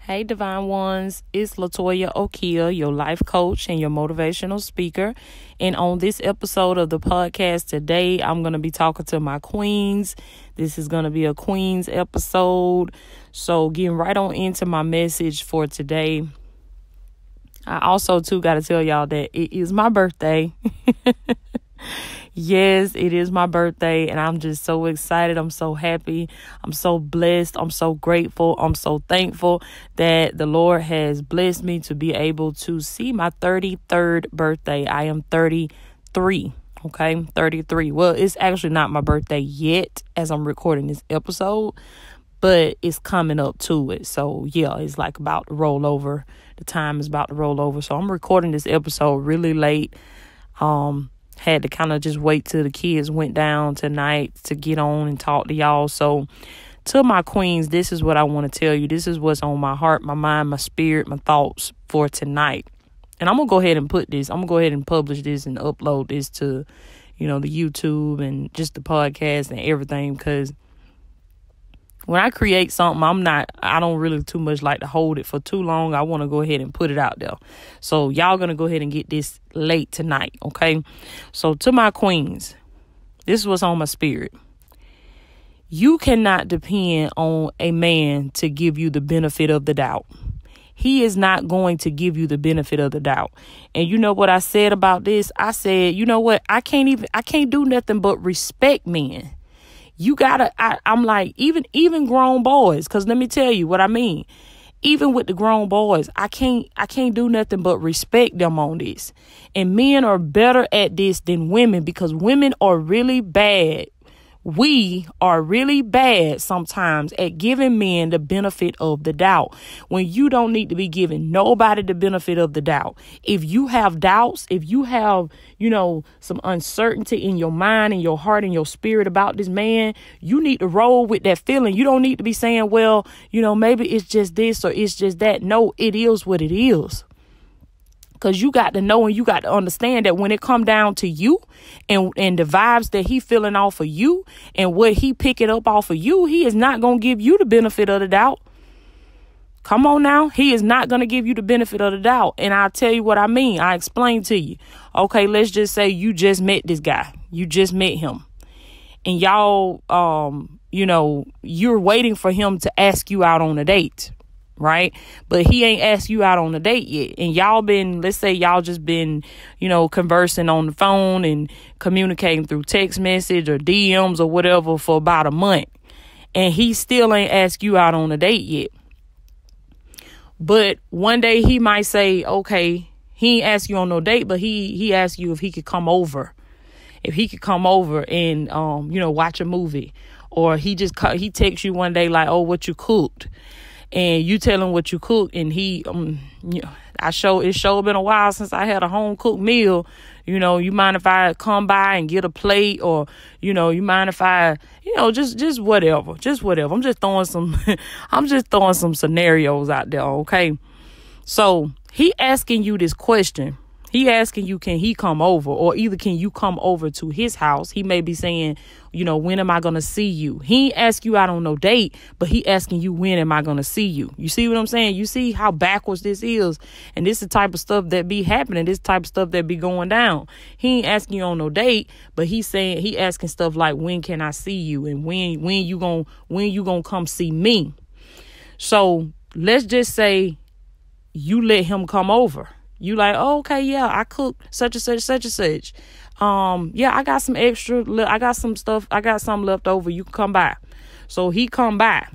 Hey, Divine Ones, it's LATOYA, your life coach and your motivational speaker. And on this episode of the podcast today, I'm going to be talking to my queens. This is going to be a queens episode. So getting right on into my message for today. I also, too, got to tell y'all that it is my birthday. Yes, it is my birthday, and I'm just so excited. I'm so happy. I'm so blessed. I'm so grateful. I'm so thankful that the Lord has blessed me to be able to see my 33rd birthday. I am 33, okay? 33. Well, it's actually not my birthday yet as I'm recording this episode, but it's coming up to it. So, yeah, it's like about to roll over. The time is about to roll over. So, I'm recording this episode really late. Had to kind of just wait till the kids went down tonight to get on and talk to y'all. So to my queens, this is what I want to tell you. This is what's on my heart, my mind, my spirit, my thoughts for tonight. And I'm going to go ahead and put this. I'm going to go ahead and publish this and upload this to, the YouTube and just the podcast and everything. Because when I create something, I don't really too much like to hold it for too long. I want to go ahead and put it out there. So y'all going to go ahead and get this late tonight, okay? So to my queens, this is what's on my spirit. You cannot depend on a man to give you the benefit of the doubt. He is not going to give you the benefit of the doubt. And you know what I said about this? I said, you know what? I can't do nothing but respect men. You gotta, I'm like, even grown boys, because let me tell you what I mean. Even with the grown boys, I can't do nothing but respect them on this. And men are better at this than women because women are really bad. We are really bad sometimes at giving men the benefit of the doubt when you don't need to be giving nobody the benefit of the doubt. If you have doubts, if you have, some uncertainty in your mind and your heart and your spirit about this man, you need to roll with that feeling. You don't need to be saying, well, maybe it's just this or it's just that. No, it is what it is. Because you got to know and you got to understand that when it come down to you and the vibes that he feeling off of you and what he picking up off of you, he is not going to give you the benefit of the doubt. Come on now. He is not going to give you the benefit of the doubt. And I'll tell you what I mean. I explain to you. Okay, let's just say you just met this guy. You just met him. And y'all, you're waiting for him to ask you out on a date. Right. But he ain't asked you out on a date yet. And let's say y'all just been, conversing on the phone and communicating through text message or DMs or whatever for about a month. And he still ain't asked you out on a date yet. But one day he might say, okay, he ain't asked you on no date, but he asked you if he could come over. If he could come over and, watch a movie. Or he texts you one day like, oh, what you cooked. And you tell him what you cook, and he, it's sure been a while since I had a home cooked meal. You mind if I come by and get a plate, or you mind if I, just whatever, I'm just throwing some scenarios out there, okay? So he asking you this question. He asking you, can he come over? Or either can you come over to his house? He may be saying, when am I going to see you? He ain't ask you out on no date, but he asking you, when am I going to see you? You see what I'm saying? You see how backwards this is? And this is the type of stuff that be happening. This type of stuff that be going down. He ain't asking you on no date, but he asking stuff like, when can I see you? And when you gonna come see me? So let's just say you let him come over. You like, oh, okay, yeah, I cook such and such, such and such. Yeah, I got some extra. I got some stuff. I got some left over. You can come by. So he come by.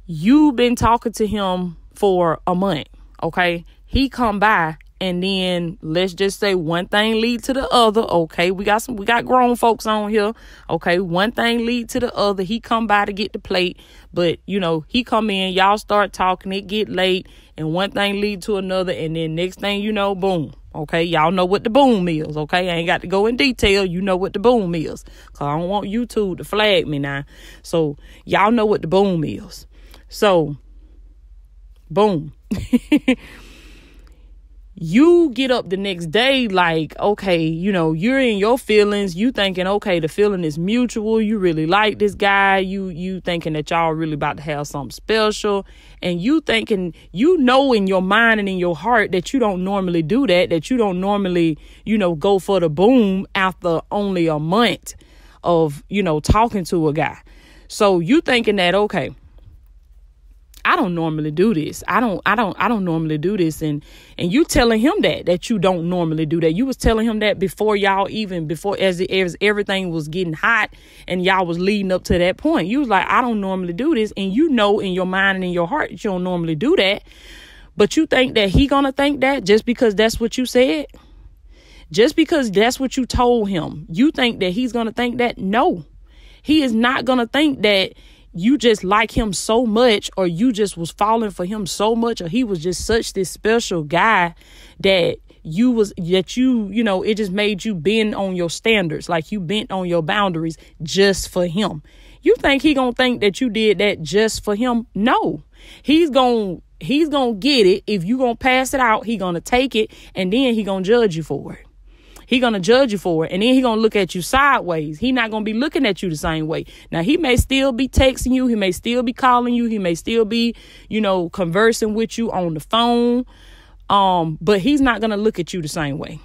You've been talking to him for a month. Okay. He come by. And then let's just say one thing lead to the other. Okay, we got grown folks on here. Okay, one thing lead to the other. He come by to get the plate, but he come in, y'all start talking, it get late, and one thing lead to another, and then next thing you know, boom. Okay, y'all know what the boom is. Okay, I ain't got to go in detail. You know what the boom is, cause I don't want YouTube to flag me now. So y'all know what the boom is. So, boom. You get up the next day like, okay, you're in your feelings. You thinking, okay, the feeling is mutual. You really like this guy. You thinking that y'all really about to have something special. And you thinking, in your mind and in your heart that you don't normally do that you don't normally, go for the boom after only a month of, talking to a guy. So you thinking that, okay, I don't normally do this. I don't normally do this. And you telling him that you don't normally do that. You was telling him that before as everything was getting hot and y'all was leading up to that point. You was like, I don't normally do this. And in your mind and in your heart, you don't normally do that. But you think that he gonna think that just because that's what you said? Just because that's what you told him, you think that he's gonna think that? No, he is not gonna think that. You just like him so much, or you just was falling for him so much, or he was just such this special guy that it just made you bend on your standards, like you bent on your boundaries just for him. You think he gonna think that you did that just for him? No, he's gonna get it. If you gonna pass it out, he gonna take it, and then he gonna judge you for it. He going to judge you for it. And then he going to look at you sideways. He not going to be looking at you the same way. Now, he may still be texting you. He may still be calling you. He may still be, conversing with you on the phone. But he's not going to look at you the same way,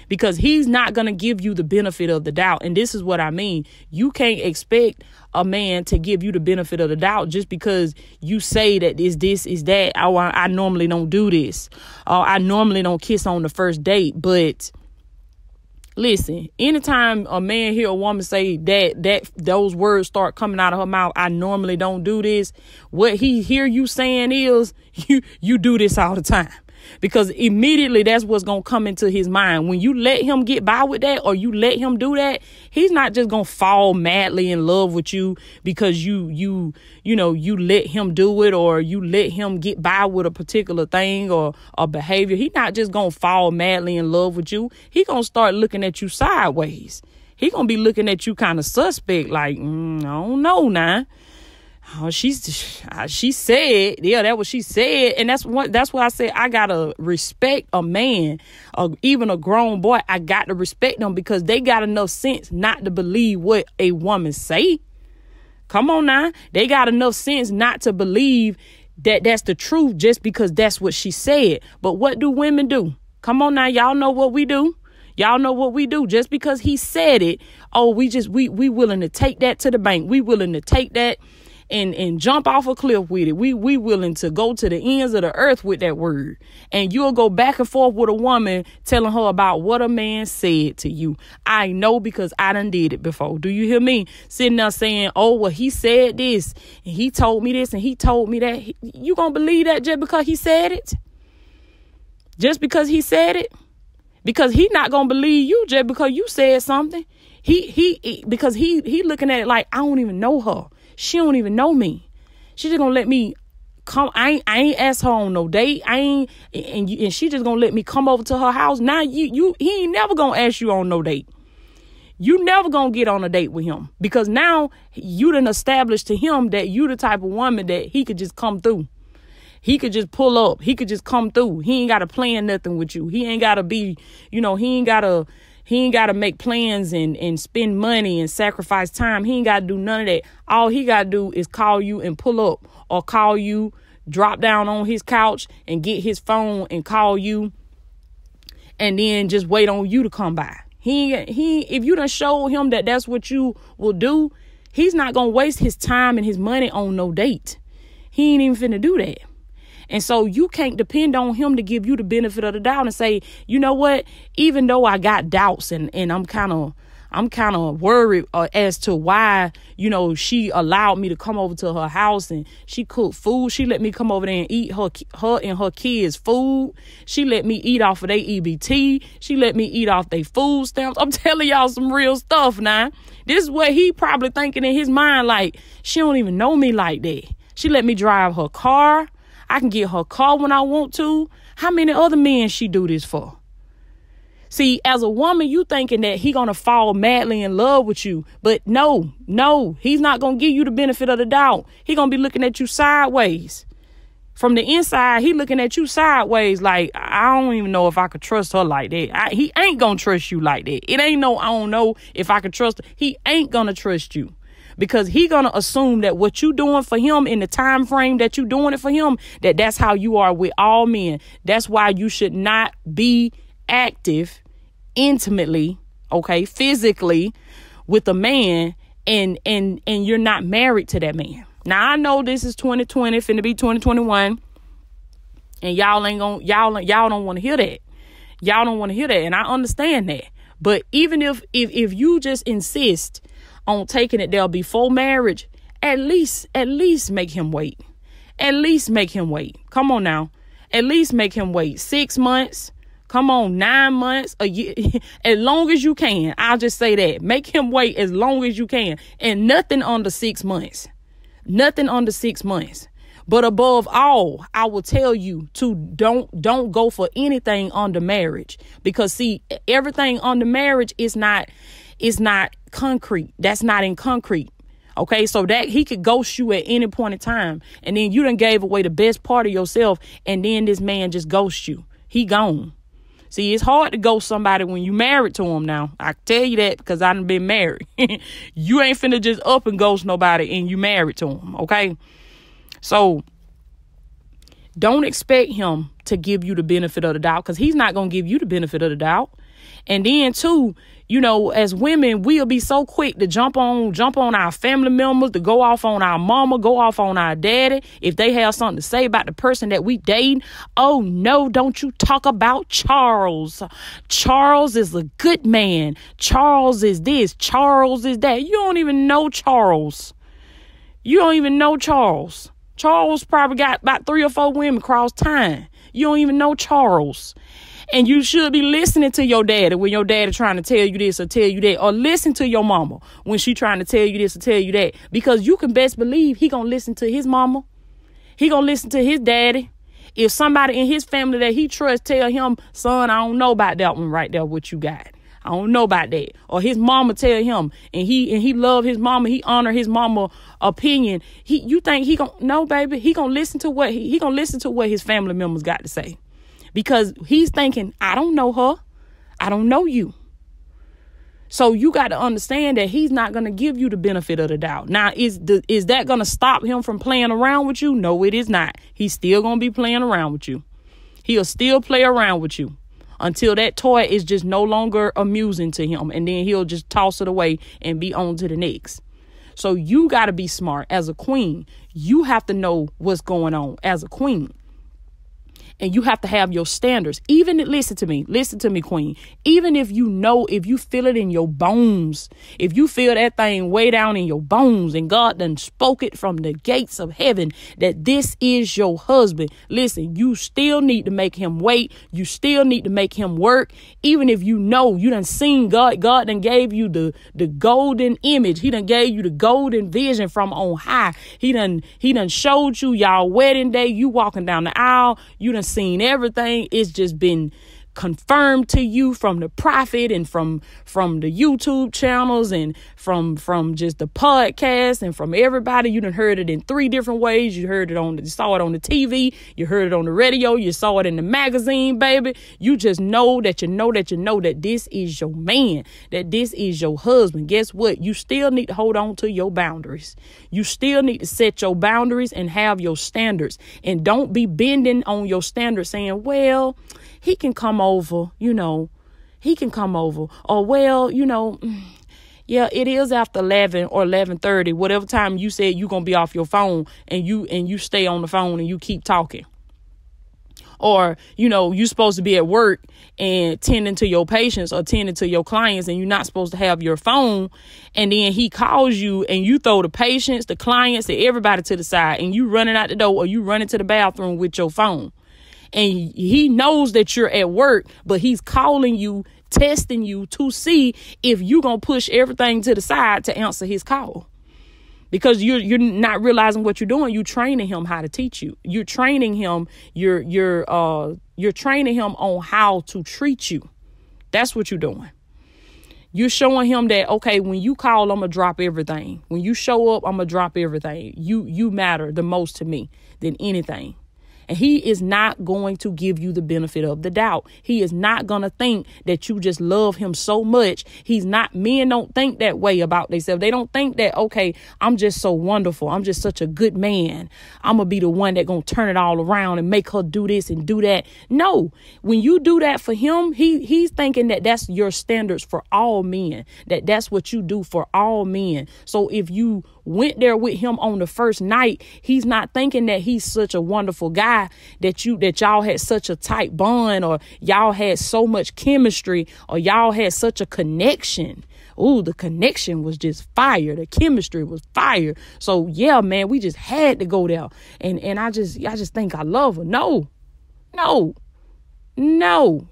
because he's not going to give you the benefit of the doubt. And this is what I mean. You can't expect a man to give you the benefit of the doubt just because you say that is that. Oh, I normally don't do this. I normally don't kiss on the first date. But listen, anytime a man hear a woman say that those words start coming out of her mouth, I normally don't do this, what he hear you saying is you do this all the time. Because immediately that's what's going to come into his mind. When you let him get by with that, or you let him do that, he's not just going to fall madly in love with you because you let him do it, or you let him get by with a particular thing or a behavior. He's not just going to fall madly in love with you. He going to start looking at you sideways. He going to be looking at you kind of suspect, like, I don't know now. Oh, she said, yeah, that's what she said. And that's why I said I got to respect a man, even a grown boy. I got to respect them because they got enough sense not to believe what a woman say. Come on now. They got enough sense not to believe that that's the truth just because that's what she said. But what do women do? Come on now. Y'all know what we do. Y'all know what we do. Just because he said it, we willing to take that to the bank. We willing to take that and jump off a cliff with it. We willing to go to the ends of the earth with that word. And you'll go back and forth with a woman telling her about what a man said to you. I know because I done did it before. Do you hear me? Sitting there saying, oh, well, he said this and he told me this and he told me that. You gonna believe that just because he said it? Just because he said it? Because he not gonna believe you just because you said something. Because he looking at it like, I don't even know her. She don't even know me. She just gonna let me come. I ain't asked her on no date. And she just gonna let me come over to her house. Now he ain't never gonna ask you on no date. You never gonna get on a date with him because now you done established to him that you the type of woman that he could just come through. He could just pull up. He could just come through. He ain't got to plan nothing with you. He ain't got to be, he ain't got to make plans and spend money and sacrifice time. He ain't got to do none of that. All he got to do is call you and pull up, or call you, drop down on his couch and get his phone and call you, and then just wait on you to come by. If you done showed him that that's what you will do, he's not going to waste his time and his money on no date. He ain't even finna do that. And so you can't depend on him to give you the benefit of the doubt and say, you know what, even though I got doubts and I'm kind of worried as to why, she allowed me to come over to her house and she cooked food. She let me come over there and eat her and her kids' food. She let me eat off of their EBT. She let me eat off their food stamps. I'm telling y'all some real stuff now. This is what he probably thinking in his mind, like, she don't even know me like that. She let me drive her car. I can get her car when I want to. How many other men she do this for? See, as a woman, you thinking that he gonna fall madly in love with you. But no, he's not gonna give you the benefit of the doubt. He gonna be looking at you sideways. From the inside, he looking at you sideways like, I don't even know if I could trust her like that. He ain't gonna trust you like that. It ain't no, I don't know if I could trust her. He ain't gonna trust you because he gonna assume that what you doing for him in the time frame that you doing it for him, that's how you are with all men. That's why you should not be active intimately, okay, physically with a man and you're not married to that man. Now, I know this is 2020, finna be 2021, and y'all don't want to hear that. Y'all don't want to hear that, and I understand that. But even if you just insist on taking it there before marriage, at least make him wait. At least make him wait. Come on now. At least make him wait 6 months. Come on, 9 months, a year, as long as you can. I'll just say that. Make him wait as long as you can, and nothing under 6 months. Nothing under 6 months. But above all, I will tell you to don't go for anything under marriage, because see, everything under marriage is not concrete. That's not in concrete. Okay, so that he could ghost you at any point in time, and then you done gave away the best part of yourself, and then this man just ghosts you. He gone. See, it's hard to ghost somebody when you married to him now. I can tell you that because I done been married. You ain't finna just up and ghost nobody and you married to him, okay? So don't expect him to give you the benefit of the doubt, because he's not going to give you the benefit of the doubt. And then too, you know, as women, we'll be so quick to jump on our family members, to go off on our mama, go off on our daddy if they have something to say about the person that we dating. Oh no, don't you talk about Charles. Charles is a good man. Charles is this. Charles is that. You don't even know Charles. You don't even know Charles. Charles probably got about 3 or 4 women across time. You don't even know Charles. And you should be listening to your daddy when your daddy trying to tell you this or tell you that, or listen to your mama when she trying to tell you this or tell you that, because you can best believe he gonna listen to his mama. He gonna listen to his daddy. If somebody in his family that he trusts tell him, son, I don't know about that one right there, what you got. I don't know about that. Or his mama tell him, and he love his mama, he honor his mama opinion. You think he gonna, no, baby, he gonna listen to what he gonna listen to what his family members got to say. Because he's thinking, I don't know her. I don't know you. So you got to understand that he's not going to give you the benefit of the doubt. Now, is that going to stop him from playing around with you? No, it is not. He's still going to be playing around with you. He'll still play around with you until that toy is just no longer amusing to him. And then he'll just toss it away and be on to the next. So you got to be smart as a queen. You have to know what's going on as a queen. And you have to have your standards. Even, listen to me, queen. Even if you know, if you feel it in your bones, if you feel that thing way down in your bones and God done spoke it from the gates of heaven that this is your husband, listen, you still need to make him wait. You still need to make him work. Even if you know you done seen God done gave you the golden image. He done gave you the golden vision from on high. He done showed you y'all wedding day. You walking down the aisle. You done seen everything. It's just been confirmed to you from the prophet and from the YouTube channels and from just the podcast and from everybody. You done heard it in 3 different ways. You saw it on the TV. You heard it on the radio. You saw it in the magazine, baby. You just know that that this is your man, that this is your husband. Guess what? You still need to hold on to your boundaries. You still need to set your boundaries and have your standards, and don't be bending on your standards saying, well, he can come over, or well, yeah, it is after 11 or 11:30, whatever time you said you're going to be off your phone, and you stay on the phone and you keep talking. Or, you're supposed to be at work and tending to your patients or tending to your clients, and you're not supposed to have your phone. And then he calls you and you throw the patients, the clients, and everybody to the side, and you running out the door or you running to the bathroom with your phone. And he knows that you're at work, but he's calling you, testing you to see if you're going to push everything to the side to answer his call. Because you're not realizing what you're doing. You're training him how to teach you. You're training him. You're training him on how to treat you. That's what you're doing. You're showing him that, okay, when you call, I'm going to drop everything. When you show up, I'm going to drop everything. You matter the most to me than anything. And he is not going to give you the benefit of the doubt. He is not going to think that you just love him so much. Men don't think that way about themselves. They don't think that, okay, I'm just so wonderful. I'm just such a good man. I'm going to be the one that going to turn it all around and make her do this and do that. No, when you do that for him, he's thinking that that's your standards for all men, that's what you do for all men. So if you went there with him on the first night, he's not thinking that he's such a wonderful guy, that y'all had such a tight bond, or y'all had so much chemistry, or y'all had such a connection. Ooh, the connection was just fire. The chemistry was fire. So yeah, man, we just had to go there. And I just think I love her. No.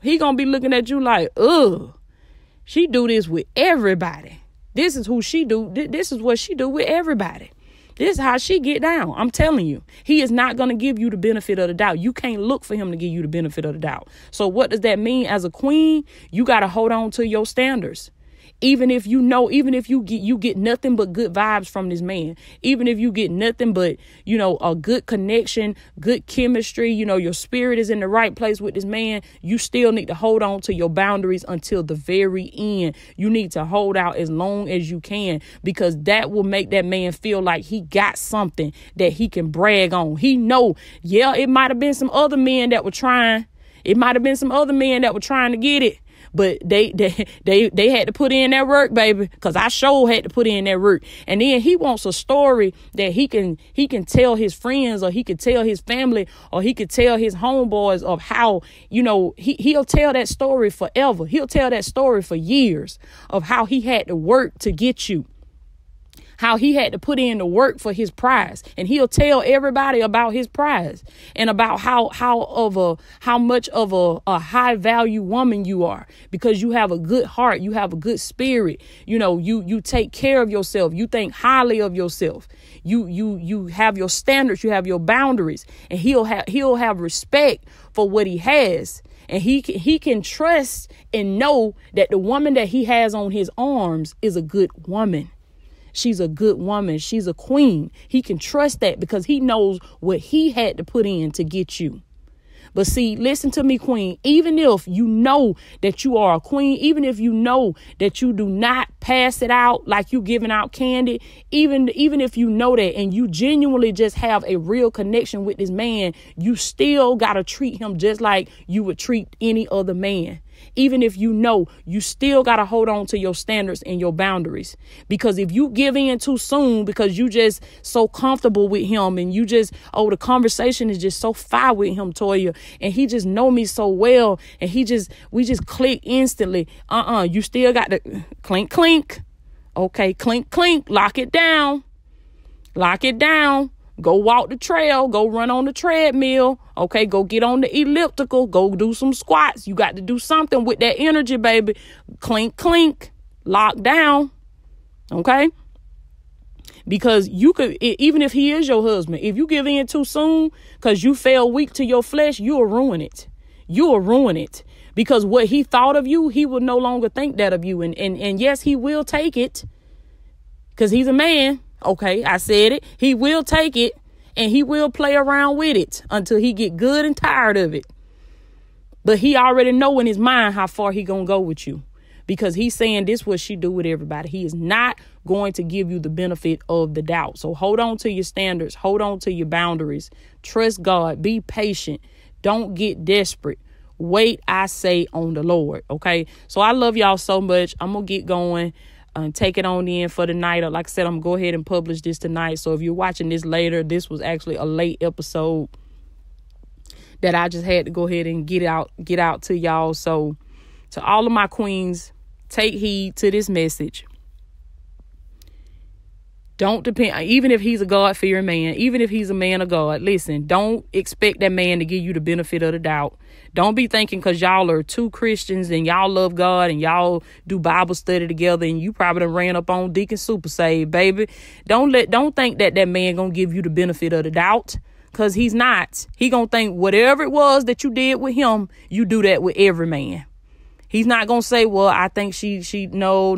He gonna be looking at you like, ugh, she do this with everybody. This is who she do. This is what she do with everybody. This is how she get down. I'm telling you, he is not going to give you the benefit of the doubt. You can't look for him to give you the benefit of the doubt. So what does that mean? As a queen, you got to hold on to your standards. Even if you get nothing but good vibes from this man, even if you get nothing but, a good connection, good chemistry, your spirit is in the right place with this man, you still need to hold on to your boundaries until the very end. You need to hold out as long as you can, because that will make that man feel like he got something that he can brag on. He know, it might have been some other men that were trying. It might have been some other men that were trying to get it. But they had to put in that work, baby, because I sure had to put in that work. And then he wants a story that he can tell his friends, or he could tell his family, or he could tell his homeboys of how, he'll tell that story forever. He'll tell that story for years of how he had to work to get you, how he had to put in the work for his prize. And he'll tell everybody about his prize and about how much of a high value woman you are, because you have a good heart. You have a good spirit. You take care of yourself. You think highly of yourself. You have your standards. You have your boundaries, and he'll have respect for what he has. And he can trust and know that the woman that he has on his arms is a good woman. She's a good woman. She's a queen. He can trust that because he knows what he had to put in to get you. But see, listen to me, queen. Even if you know that you are a queen, even if you know that you do not pass it out like you giving out candy, even if you know that and you genuinely just have a real connection with this man, you still got to treat him just like you would treat any other man. Even if you know, you still got to hold on to your standards and your boundaries. Because if you give in too soon because you just so comfortable with him and you just, the conversation is just so fire with him, Toya, and he just know me so well, and we just click instantly. You still got to clink, clink. Okay, clink, clink. Lock it down. Lock it down. Go walk the trail. Go run on the treadmill. Okay, go get on the elliptical. Go do some squats. You got to do something with that energy, baby. Clink, clink. Lock down. Okay? Because you could, even if he is your husband, if you give in too soon because you fell weak to your flesh, you'll ruin it. You'll ruin it. Because what he thought of you, he will no longer think that of you. And yes, he will take it because he's a man. Okay, I said it. He will take it and he will play around with it until he get good and tired of it. But he already know in his mind how far he gonna go with you, because he's saying this what she do with everybody. He is not going to give you the benefit of the doubt. So hold on to your standards. Hold on to your boundaries. Trust God. Be patient. Don't get desperate. Wait, I say, on the Lord. Okay, so I love y'all so much. I'm gonna get going and take it on in for the night. Like I said, I'm gonna go ahead and publish this tonight. So if you're watching this later, this was actually a late episode that I just had to go ahead and get out to y'all. So to all of my queens, take heed to this message. Don't depend, even if he's a God-fearing man, even if he's a man of God, listen, don't expect that man to give you the benefit of the doubt. Don't be thinking because y'all are two Christians and y'all love God and y'all do Bible study together and you probably done ran up on Deacon Super Save, baby. Don't think that man gonna give you the benefit of the doubt, because he's not. He gonna think whatever it was that you did with him, you do that with every man. He's not gonna say, well, I think she no.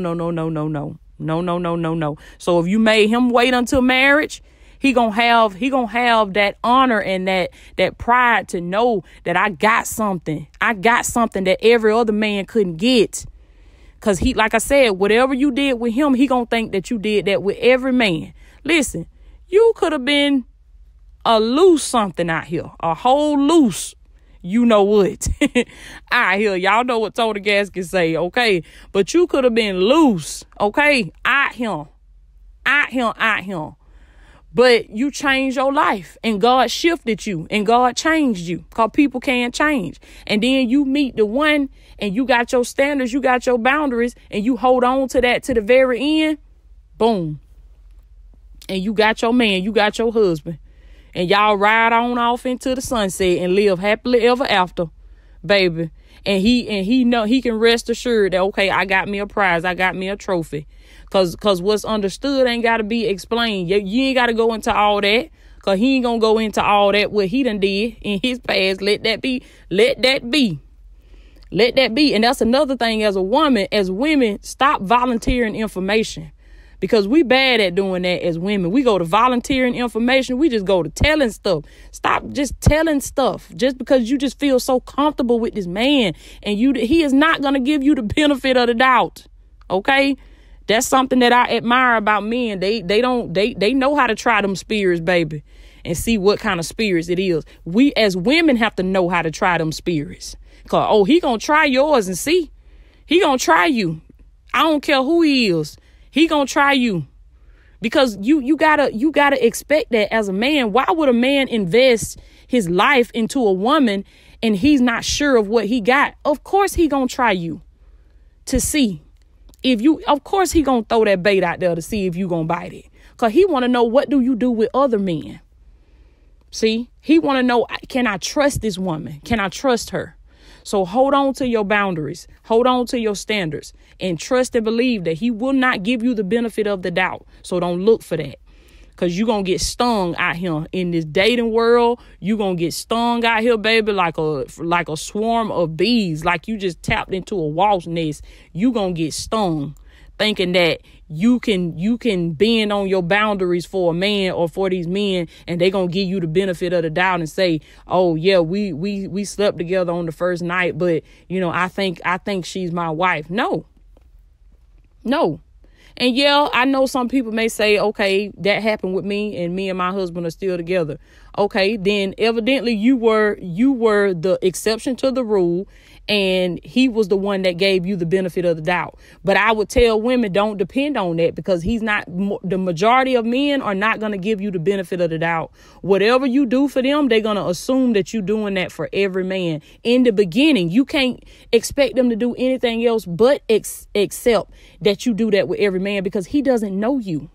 So if you made him wait until marriage, He gonna have that honor and that pride to know that I got something. I got something that every other man couldn't get. Cause he, like I said, whatever you did with him, he gonna think that you did that with every man. Listen, you could have been a loose something out here, a whole loose. You know what? Out here, y'all know what Tony Gas can say, okay? But you could have been loose, okay? Out here. But you changed your life and God shifted you and God changed you because people can't change. And then you meet the one and you got your standards, you got your boundaries, and you hold on to that to the very end. Boom. And you got your man, you got your husband. And y'all ride on off into the sunset and live happily ever after, baby. And he know he can rest assured that, okay, I got me a prize. I got me a trophy. Cause what's understood ain't got to be explained. You ain't got to go into all that. Cause he ain't gonna go into all that what he done did in his past. Let that be. And that's another thing as a woman, as women, stop volunteering information. Because we bad at doing that as women. We go to volunteering information. We just go to telling stuff. Stop just telling stuff just because you just feel so comfortable with this man. And he is not going to give you the benefit of the doubt. Okay? That's something that I admire about men. They know how to try them spirits, baby, and see what kind of spirits it is. We as women have to know how to try them spirits. Because, he going to try yours and see. He going to try you. I don't care who he is. He gonna try you because you gotta expect that as a man. Why would a man invest his life into a woman and he's not sure of what he got? Of course he gonna try you to see of course he gonna throw that bait out there to see if you gonna bite it. Cause he wanna know, what do you do with other men? See, he wanna know, can I trust this woman? Can I trust her? So hold on to your boundaries, hold on to your standards, and trust and believe that he will not give you the benefit of the doubt. So don't look for that, because you're going to get stung out here in this dating world. You're going to get stung out here, baby, like a swarm of bees, like you just tapped into a wasp nest. You're going to get stung thinking that you can bend on your boundaries for a man or for these men, and they're going to give you the benefit of the doubt and say, oh yeah, we slept together on the first night, but I think she's my wife. No. And yeah, I know some people may say, okay, that happened with me and my husband are still together. Okay, then evidently you were the exception to the rule, and he was the one that gave you the benefit of the doubt. But I would tell women, don't depend on that, because the majority of men are not going to give you the benefit of the doubt. Whatever you do for them, they're going to assume that you're doing that for every man. In the beginning, you can't expect them to do anything else but accept that you do that with every man, because he doesn't know you.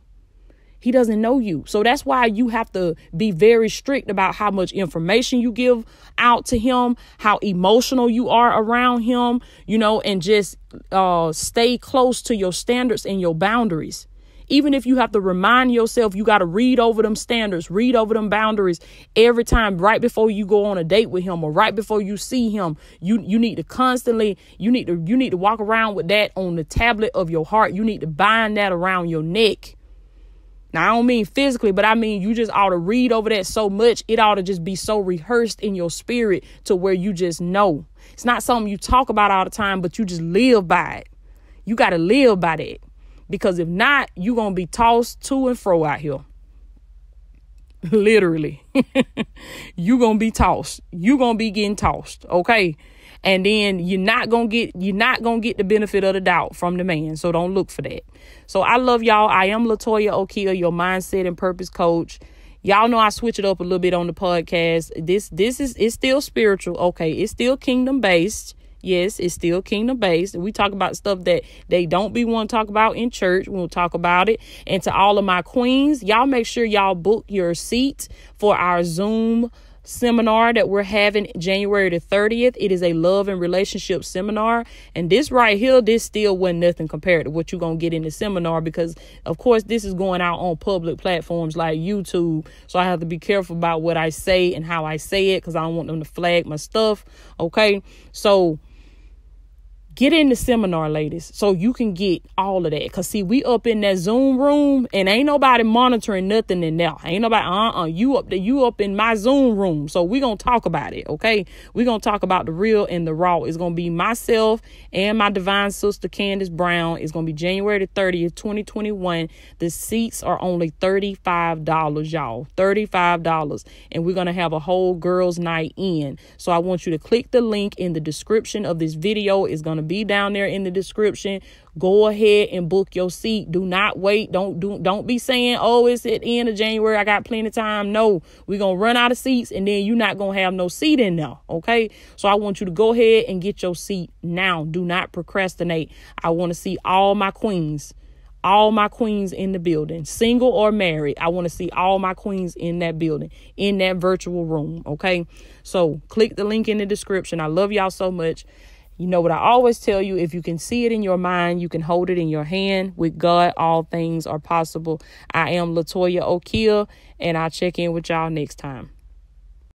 He doesn't know you. So that's why you have to be very strict about how much information you give out to him, how emotional you are around him, and just stay close to your standards and your boundaries. Even if you have to remind yourself, you got to read over them standards, read over them boundaries every time, right before you go on a date with him or right before you see him. You need to constantly, you need to walk around with that on the tablet of your heart. You need to bind that around your neck. Now, I don't mean physically, but I mean you just ought to read over that so much. It ought to just be so rehearsed in your spirit to where you just know. It's not something you talk about all the time, but you just live by it. You got to live by that, because if not, you're going to be tossed to and fro out here. Literally. You're going to be tossed. You're going to be getting tossed. Okay. And then you're not going to get the benefit of the doubt from the man. So don't look for that. So I love y'all. I am LATOYA Okia, your mindset and purpose coach. Y'all know I switch it up a little bit on the podcast. It's still spiritual. Okay. It's still kingdom based. Yes, it's still kingdom based. We talk about stuff that they don't be want to talk about in church. We'll talk about it. And to all of my queens, y'all make sure y'all book your seat for our Zoom seminar that we're having January the 30th. It is a love and relationship seminar. And this right here, this still wasn't nothing compared to what you're going to get in the seminar, because of course this is going out on public platforms like YouTube. So I have to be careful about what I say and how I say it, because I don't want them to flag my stuff. Okay. So Get in the seminar, ladies, so you can get all of that. Because, see, we up in that Zoom room and ain't nobody monitoring nothing in there. Ain't nobody, you up in my Zoom room. So we going to talk about it, okay? we going to talk about the real and the raw. It's going to be myself and my divine sister, Candace Brown. It's going to be January the 30th, 2021. The seats are only $35, y'all. $35. And we're going to have a whole girls' night in. So I want you to click the link in the description of this video. It's going to be down there in the description. Go ahead and book your seat. Do not wait. Don't be saying, oh, it's at the end of January, I got plenty of time. No, we're going to run out of seats and then you're not going to have no seat in there. Okay. So I want you to go ahead and get your seat now. Do not procrastinate. I want to see all my queens in the building, single or married. I want to see all my queens in that building, in that virtual room. Okay. So click the link in the description. I love y'all so much. You know what I always tell you, if you can see it in your mind, you can hold it in your hand. With God, all things are possible. I am LATOYA O'Keel, and I'll check in with y'all next time.